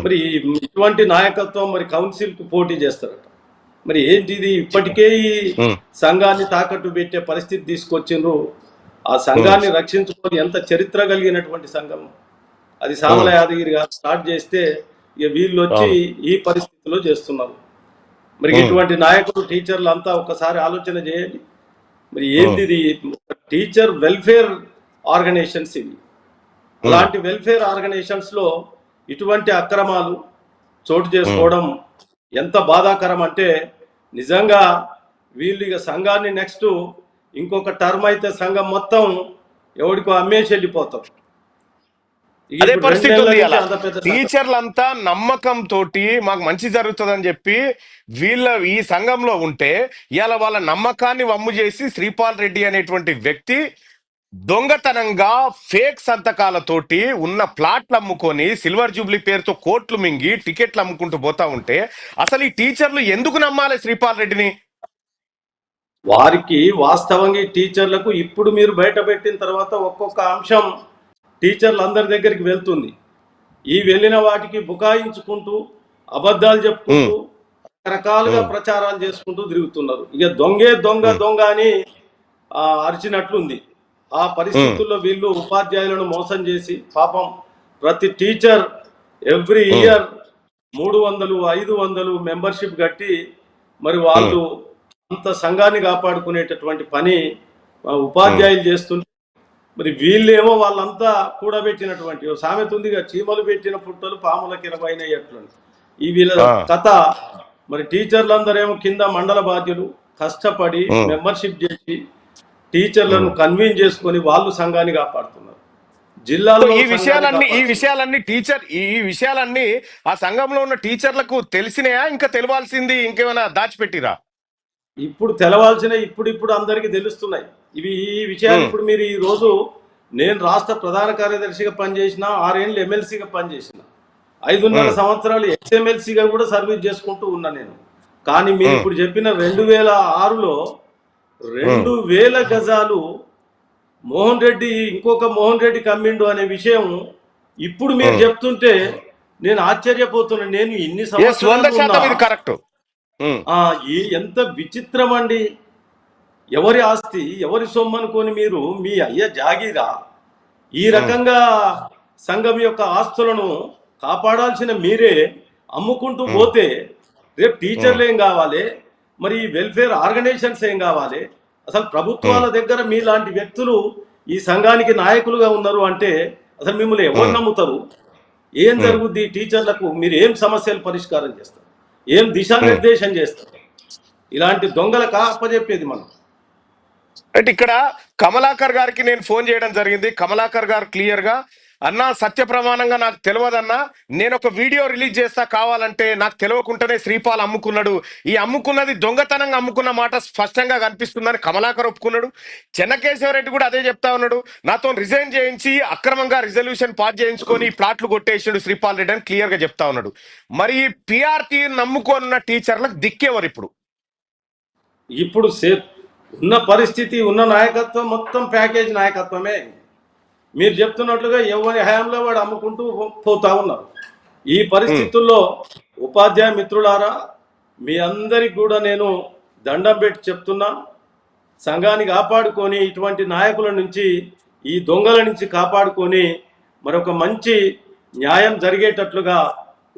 Speaker 5: మరి ఇటువంటి నాయకత్వం మరి కౌన్సిల్ కు పోటీ చేస్తారట. మరి ఏంటిది? ఇప్పటికే ఈ సంఘాన్ని తాకట్టు పెట్టే పరిస్థితి తీసుకొచ్చిండ్రు. ఆ సంఘాన్ని రక్షించుకొని ఎంత చరిత్ర కలిగినటువంటి సంఘం అది సామల యాదగిరి గారు స్టార్ట్ చేస్తే ఇక వీళ్ళు వచ్చి ఈ పరిస్థితిలో చేస్తున్నారు. మరి ఇటువంటి నాయకులు టీచర్లు అంతా ఒకసారి ఆలోచన చేయండి. మరి ఏంటిది? టీచర్ వెల్ఫేర్ ఆర్గనైజేషన్స్ ఇవి. అలాంటి వెల్ఫేర్ ఆర్గనైజేషన్స్ లో ఇటువంటి అక్రమాలు చోటు చేసుకోవడం ఎంత బాధాకరం అంటే, నిజంగా వీళ్ళు ఇక సంఘాన్ని నెక్స్ట్ ఇంకొక టర్మ్ అయితే సంఘం మొత్తం ఎవడికో అమ్మేసి వెళ్ళిపోతారు.
Speaker 1: అదే పరిస్థితి ఉంది. టీచర్లంతా నమ్మకం తోటి మాకు మంచి జరుగుతుందని చెప్పి ఈ సంఘంలో ఉంటే ఇవాళ వాళ్ళ నమ్మకాన్ని వమ్ము చేసి శ్రీపాల్ రెడ్డి అనేటువంటి వ్యక్తి దొంగతనంగా ఫేక్ సంతకాలతోటి ఉన్న ప్లాట్లు అమ్ముకొని సిల్వర్ జూబ్లీ పేరుతో కోట్లు మింగి టికెట్లు అమ్ముకుంటూ పోతా ఉంటే అసలు ఈ టీచర్లు ఎందుకు నమ్మాలి శ్రీపాల్ రెడ్డిని?
Speaker 5: వారికి వాస్తవంగా ఈ టీచర్లకు ఇప్పుడు మీరు బయట పెట్టిన తర్వాత ఒక్కొక్క అంశం టీచర్లు అందరి దగ్గరికి వెళ్తుంది. ఈ వెళ్ళిన వాటికి బుకాయించుకుంటూ అబద్ధాలు చెప్పుకుంటూ రకరకాలుగా ప్రచారాలు చేసుకుంటూ తిరుగుతున్నారు. ఇక దొంగ అని అరిచినట్లుంది. ఆ పరిస్థితుల్లో వీళ్ళు ఉపాధ్యాయులను మోసం చేసి పాపం ప్రతి టీచర్ ఎవ్రీ ఇయర్ 300, 500 మెంబర్షిప్ కట్టి మరి వాళ్ళు అంత సంఘాన్ని కాపాడుకునేటటువంటి పని ఉపాధ్యాయులు చేస్తుంటే, మరి వీళ్ళేమో వాళ్ళంతా కూడబెట్టినటువంటి సామెత ఉందిగా, చీమలు పెట్టిన పుట్టలు పాములకి 20 అయినట్లు. ఈ వీళ్ళ కథ మరి టీచర్లందరేమో కింద మండల బాధ్యులు కష్టపడి మెంబర్షిప్ చేసి టీచర్లను కన్వీన్ చేసుకొని వాళ్ళు సంఘాన్ని కాపాడుతున్నారు. జిల్లాలో
Speaker 1: ఈ విషయాలన్నీ ఆ సంఘంలో ఉన్న టీచర్లకు తెలిసినాయా? ఇంకా తెలవాల్సింది ఇంకేమైనా దాచిపెట్టిరా?
Speaker 5: ఇప్పుడు తెలవాల్సినవి ఇప్పుడు అందరికీ తెలుస్తున్నాయి. ఈ విషయాలు ఇప్పుడు మీరు ఈ రోజు నేను రాష్ట్ర ప్రధాన కార్యదర్శిగా పనిచేసిన, 6 ఏళ్ళు ఎమ్మెల్సీగా పనిచేసిన, 5.5 సంవత్సరాలు ఎక్స్ఎమ్మెల్సీగా కూడా సర్వీస్ చేసుకుంటూ ఉన్నా. నేను కానీ మీరు ఇప్పుడు చెప్పిన 2006లో 2000 గజాలు మోహన్ రెడ్డి ఇంకొక మోహన్ రెడ్డి కమ్మిండు అనే విషయం ఇప్పుడు మీరు చెప్తుంటే నేను ఆశ్చర్యపోతున్నా. నేను ఇన్ని సంవత్సరాలు
Speaker 1: కరెక్ట్.
Speaker 5: ఎంత విచిత్రం అండి. ఎవరి ఆస్తి ఎవరి సొమ్ము అనుకొని మీరు మీ అయ్య జాగీరా ఈ రకంగా సంఘం యొక్క ఆస్తులను కాపాడాల్సిన మీరే అమ్ముకుంటూ పోతే రేపు టీచర్లు ఏం కావాలి, మరి వెల్ఫేర్ ఆర్గనైజేషన్స్ ఏం కావాలి? అసలు ప్రభుత్వాల దగ్గర మీలాంటి వ్యక్తులు ఈ సంఘానికి నాయకులుగా ఉన్నారు అంటే అసలు మిమ్మల్ని ఎవరు నమ్ముతారు? ఏం జరుగుద్ది? టీచర్లకు మీరు ఏం సమస్యలు పరిష్కారం చేస్తారు? ఏం దిశానిర్దేశం చేస్తారు? ఇలాంటి దొంగలకు అప్పచెప్పేది మనం.
Speaker 1: అంటే ఇక్కడ కమలాకర్ గారికి నేను ఫోన్ చేయడం జరిగింది. కమలాకర్ గారు క్లియర్ గా, అన్నా సత్య ప్రమాణంగా నాకు తెలియదన్నా, నేను ఒక వీడియో రిలీజ్ చేస్తా, కావాలంటే నాకు తెలియకుండానే శ్రీపాల్ అమ్ముకున్నాడు, ఈ అమ్ముకున్నది దొంగతనంగా అమ్ముకున్న మాట స్పష్టంగా కనిపిస్తుందని కమలాకర్ ఒప్పుకున్నాడు. చెన్నకేశవరెడ్డి కూడా అదే చెప్తా ఉన్నాడు, నాతో రిజైన్ చేయించి అక్రమంగా రిజల్యూషన్ పాస్ చేయించుకొని ఈ ప్లాట్లు కొట్టేసాడు శ్రీపాల్ రెడ్డి అని క్లియర్ గా చెప్తా ఉన్నాడు. మరి పిఆర్టీ నమ్ముకున్న టీచర్లకు దిక్కేవారు
Speaker 5: ఇప్పుడు ఉన్న పరిస్థితి, ఉన్న నాయకత్వం మొత్తం ప్యాకేజ్ నాయకత్వమే. మీరు చెప్తున్నట్లుగా ఎవరి హయాంలో వాడు అమ్ముకుంటూ పోతా ఉన్నారు. ఈ పరిస్థితుల్లో ఉపాధ్యాయ మిత్రులారా, మీ అందరికి కూడా నేను దండం పెట్టి చెప్తున్నా, సంఘాన్ని కాపాడుకొని ఇటువంటి నాయకుల నుంచి, ఈ దొంగల నుంచి కాపాడుకొని మరొక మంచి న్యాయం జరిగేటట్లుగా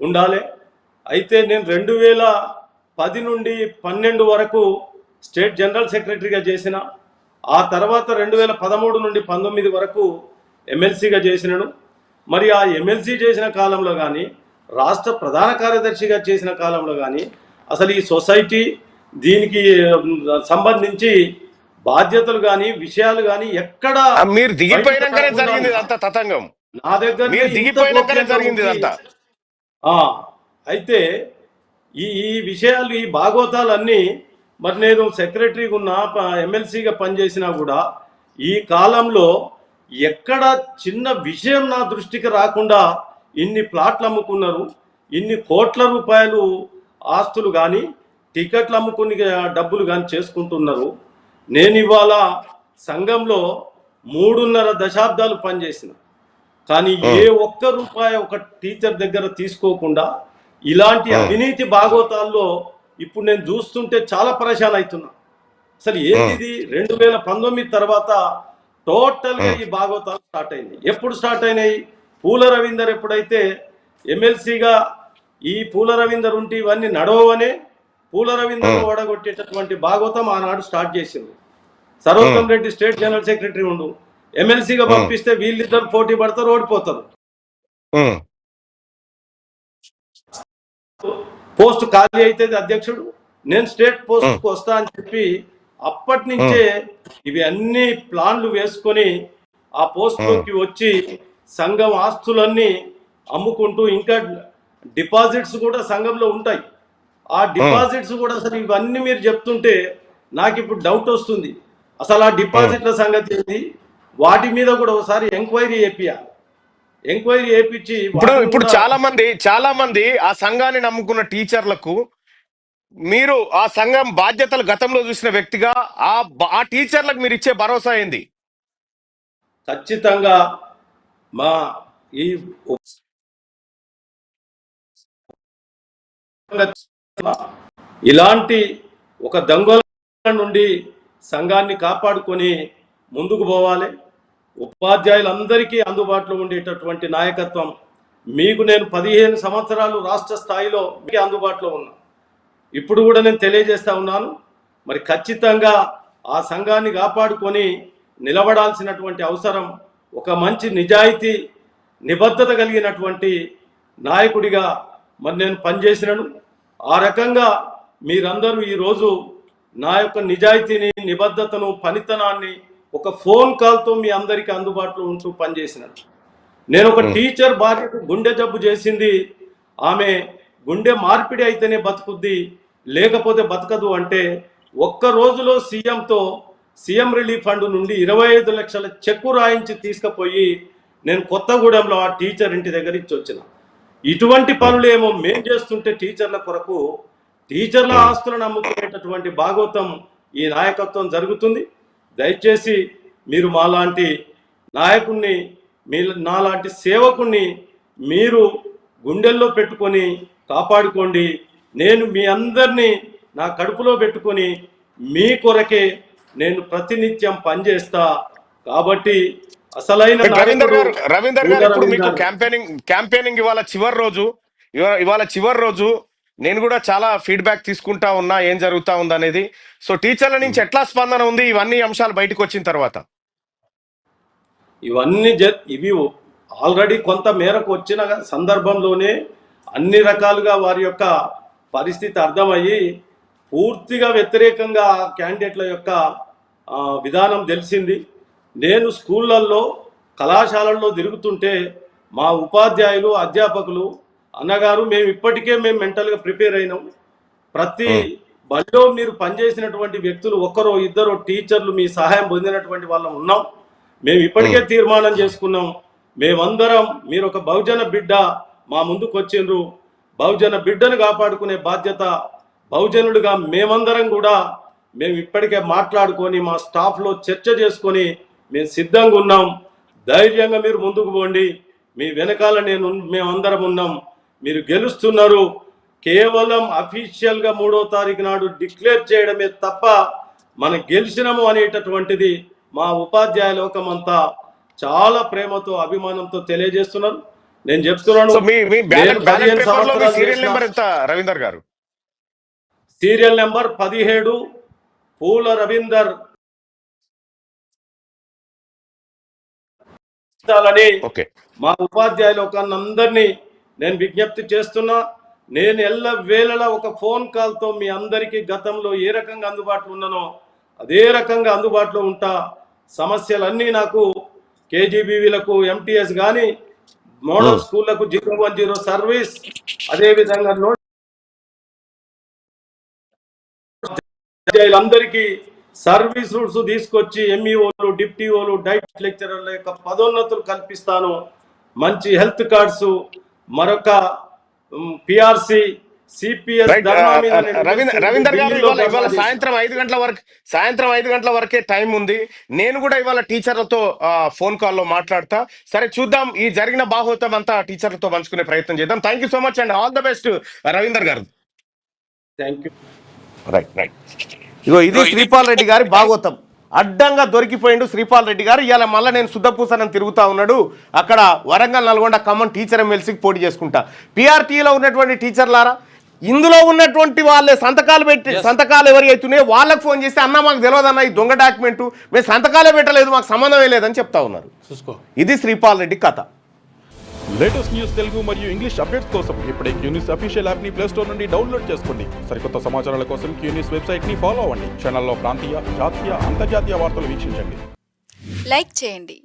Speaker 5: ఉండాలి. అయితే నేను 2010 నుండి 12 వరకు స్టేట్ జనరల్ సెక్రటరీగా చేసిన, ఆ తర్వాత 2013 నుండి 19 వరకు ఎమ్మెల్సీగా చేసినాను. మరి ఆ ఎమ్మెల్సీ చేసిన కాలంలో కానీ, రాష్ట్ర ప్రధాన కార్యదర్శిగా చేసిన కాలంలో కానీ అసలు ఈ సొసైటీ దీనికి సంబంధించి బాధ్యతలు కానీ విషయాలు కానీ ఎక్కడ
Speaker 1: మీరు దిగిపోయినాకనే జరిగింది అంతా తతంగం.
Speaker 5: నా దగ్గర
Speaker 1: మీరు దిగిపోయినాకనే జరిగింది ఇదంతా.
Speaker 5: అయితే ఈ విషయాలు, ఈ భాగవతాలన్నీ, మరి నేను సెక్రటరీగా ఉన్న, ఎమ్మెల్సీగా పనిచేసినా కూడా ఈ కాలంలో ఎక్కడ చిన్న విషయం నా దృష్టికి రాకుండా ఇన్ని ప్లాట్లు అమ్ముకున్నారు, ఇన్ని కోట్ల రూపాయలు ఆస్తులు కానీ టికెట్లు అమ్ముకుని డబ్బులు కానీ చేసుకుంటున్నారు. నేను ఇవాళ సంఘంలో 3.5 దశాబ్దాలు పనిచేసిన, కానీ ఏ ఒక్క రూపాయి ఒక టీచర్ దగ్గర తీసుకోకుండా ఇలాంటి అవినీతి భాగవతాల్లో ఇప్పుడు నేను చూస్తుంటే చాలా పరేషాన్ అవుతున్నా. అసలు ఏంటిది? 2019 తర్వాత టోటల్గా ఈ భాగవతాలు స్టార్ట్ అయింది. ఎప్పుడు స్టార్ట్ అయినాయి? పూల రవీందర్ ఎప్పుడైతే ఎమ్మెల్సీగా, ఈ పూల రవీందర్ ఉంటే ఇవన్నీ నడవనే పూల రవీందర్ ఓడగొట్టేటటువంటి భాగవతం ఆనాడు స్టార్ట్ చేసింది. Sarvottam Reddy state general secretary ఉండు, ఎమ్మెల్సీగా పంపిస్తే వీళ్ళిద్దరు పోటీ పడతారు, ఓడిపోతారు. పోస్ట్ ఖాళీ అయితే అధ్యక్షుడు, నేను స్టేట్ పోస్ట్కి వస్తా అని చెప్పి అప్పటి నుంచే ఇవి అన్ని ప్లాన్లు వేసుకొని ఆ పోస్ట్లోకి వచ్చి సంఘం ఆస్తులన్నీ అమ్ముకుంటూ, ఇంకా డిపాజిట్స్ కూడా సంఘంలో ఉంటాయి. ఆ డిపాజిట్స్ కూడా అసలు ఇవన్నీ మీరు చెప్తుంటే నాకు ఇప్పుడు డౌట్ వస్తుంది, అసలు ఆ డిపాజిట్ల సంగతి ఏంటి? వాటి మీద కూడా ఒకసారి ఎంక్వైరీ చేపియాలి. ఎంక్వైరీ చేపించి
Speaker 1: ఇప్పుడు చాలా మంది ఆ సంఘాన్ని నమ్ముకున్న టీచర్లకు మీరు ఆ సంఘం బాధ్యతలు గతంలో చూసిన వ్యక్తిగా ఆ టీచర్లకు మీరు ఇచ్చే భరోసా ఏంది?
Speaker 5: ఖచ్చితంగా మా ఈ ఇలాంటి ఒక దొంగల నుండి సంఘాన్ని కాపాడుకొని ముందుకు పోవాలి. ఉపాధ్యాయులందరికీ అందుబాటులో ఉండేటటువంటి నాయకత్వం, మీకు నేను 15 సంవత్సరాలు రాష్ట్ర స్థాయిలో మీకు అందుబాటులో ఉన్నా, ఇప్పుడు కూడా నేను తెలియజేస్తా ఉన్నాను. మరి ఖచ్చితంగా ఆ సంఘాన్ని కాపాడుకొని నిలబడాల్సినటువంటి అవసరం, ఒక మంచి నిజాయితీ నిబద్ధత కలిగినటువంటి నాయకుడిగా మరి నేను పనిచేసినాను. ఆ రకంగా మీరందరూ ఈరోజు నా యొక్క నిజాయితీని, నిబద్ధతను, పనితనాన్ని ఒక ఫోన్ కాల్తో మీ అందరికీ అందుబాటులో ఉంటూ పనిచేసినాను. నేను ఒక టీచర్ భార్యకు గుండె జబ్బు చేసింది, ఆమె గుండె మార్పిడి అయితేనే బతుకుద్ది, లేకపోతే బతకదు అంటే ఒక్క రోజులో సీఎం రిలీఫ్ ఫండ్ నుండి 25 లక్షల చెక్కు రాయించి తీసుకుపోయి నేను కొత్తగూడెంలో ఆ టీచర్ ఇంటి దగ్గర ఇచ్చి వచ్చిన. ఇటువంటి పనులు ఏమో మేం చేస్తుంటే టీచర్ల కొరకు టీచర్ల ఆస్తులను అమ్ముకునేటటువంటి భాగవతం ఈ నాయకత్వం జరుగుతుంది. దయచేసి మీరు మాలాంటి నాయకుణ్ణి, నాలాంటి సేవకుణ్ణి మీరు గుండెల్లో పెట్టుకొని కాపాడుకోండి. నేను మీ అందరినీ నా కడుపులో పెట్టుకొని మీ కొరకే నేను ప్రతినిత్యం పనిచేస్తా. కాబట్టి అసలైన
Speaker 1: రవీందర్ గారు ఇప్పుడు మీకు క్యాంపెయినింగ్ ఇవాళ చివరి రోజు నేను కూడా చాలా ఫీడ్బ్యాక్ తీసుకుంటా ఉన్నా ఏం జరుగుతా ఉంది అనేది. సో టీచర్ల నుంచి ఎట్లా స్పందన ఉంది ఇవన్నీ అంశాలు బయటకు వచ్చిన తర్వాత?
Speaker 5: ఇవి ఆల్రెడీ కొంత మేరకు వచ్చిన సందర్భంలోనే అన్ని రకాలుగా వారి యొక్క పరిస్థితి అర్థమయ్యి పూర్తిగా వ్యతిరేకంగా క్యాండిడేట్ల యొక్క విధానం తెలిసింది. నేను స్కూళ్ళల్లో కళాశాలల్లో తిరుగుతుంటే మా ఉపాధ్యాయులు అధ్యాపకులు అన్నగారు మేము ఇప్పటికే మెంటల్గా ప్రిపేర్ అయినాం, ప్రతి బడిలో మీరు పనిచేసినటువంటి వ్యక్తులు ఒక్కరో ఇద్దరు టీచర్లు మీ సహాయం పొందినటువంటి వాళ్ళం ఉన్నాం, మేము ఇప్పటికే తీర్మానం చేసుకున్నాం, మేమందరం మీరు ఒక బహుజన బిడ్డ మా ముందుకు వచ్చిండ్రు, బహుజన బిడ్డను కాపాడుకునే బాధ్యత బహుజనుడిగా మేమందరం కూడా మేము ఇప్పటికే మాట్లాడుకొని మా స్టాఫ్లో చర్చ చేసుకొని మేము సిద్ధంగా ఉన్నాం. ధైర్యంగా మీరు ముందుకు పోండి, మీ వెనకాల మేమందరం ఉన్నాం, మీరు గెలుస్తున్నారు. కేవలం అఫీషియల్గా 3వ తారీఖు నాడు డిక్లేర్ చేయడమే తప్ప మనం గెలిచినాము అనేటటువంటిది మా ఉపాధ్యాయ లోకమంతా చాలా ప్రేమతో అభిమానంతో తెలియజేస్తున్నారు. నేను చెప్తున్నాను,
Speaker 1: రవీందర్ గారు
Speaker 5: సీరియల్ నెంబర్ 17 పూల రవీందర్ మా ఉపాధ్యాయులు అందరినీ నేను విజ్ఞప్తి చేస్తున్నా. నేను ఎల్లవేళలా ఒక ఫోన్ కాల్తో మీ అందరికీ గతంలో ఏ రకంగా అందుబాటులో ఉన్నానో అదే రకంగా అందుబాటులో ఉంటా. సమస్యలన్నీ నాకు కేజీబీవీలకు ఎంటీఎస్ కానీ మోడల్ స్కూళ్లకు 010 సర్వీస్, అదేవిధంగా అందరికీ సర్వీస్ రూట్స్ తీసుకొచ్చి ఎంఈఓలు, డిప్టీఓలు, డైట్ లెక్చరర్ల యొక్క పదోన్నతులు కల్పిస్తాను. మంచి హెల్త్ కార్డ్స్, మరొక పిఆర్సి, సిపిఎస్.
Speaker 1: రవీందర్ గారు ఇవాళ సాయంత్రం 5 గంటల వరకే టైం ఉంది. నేను కూడా ఇవాళ టీచర్లతో ఫోన్ కాల్లో మాట్లాడతా. సరే చూద్దాం, ఈ జరిగిన బాహోతం అంతా టీచర్లతో పంచుకునే ప్రయత్నం చేద్దాం. Thank you so much and all the best Ravinder గారు.
Speaker 5: Thank you.
Speaker 1: రైట్. ఇగో ఇది శ్రీపాల్ రెడ్డి గారి భాగవతం. అడ్డంగా దొరికిపోయిండు శ్రీపాల్ రెడ్డి గారు. ఇవాళ మళ్ళీ నేను శుద్ధపూసనం తిరుగుతా ఉన్నాడు. అక్కడ వరంగల్, నల్గొండ, ఖమ్మం టీచర్ ఎమ్మెల్సీకి పోటీ చేసుకుంటా. పిఆర్టీలో ఉన్నటువంటి టీచర్లారా, ఇందులో ఉన్నటువంటి వాళ్ళే సంతకాలు ఎవరి అవుతున్నాయో వాళ్ళకి ఫోన్ చేస్తే అన్న మాకు తెలియదన్న ఈ దొంగ డాక్యుమెంట్, మేము సంతకాలే పెట్టలేదు, మాకు సంబంధమే లేదని చెప్తా ఉన్నారు. ఇది శ్రీపాల్ రెడ్డి కథ.
Speaker 6: లేటెస్ట్ న్యూస్ తెలుగు మరియు ఇంగ్లీష్ అప్డేట్స్ కోసం ఇప్పుడే క్యూన్యూస్ అఫీషియల్ యాప్ ని ప్లే స్టోర్ నుండి డౌన్లోడ్ చేసుకోండి. సరికొత్త సమాచారాల కోసం క్యూన్యూస్ వెబ్సైట్ ని ఫాలో అవ్వండి. ఛానల్లో ప్రాంతీయ, జాతీయ, అంతర్జాతీయ వార్తలు వీక్షించండి.
Speaker 7: లైక్ చేయండి.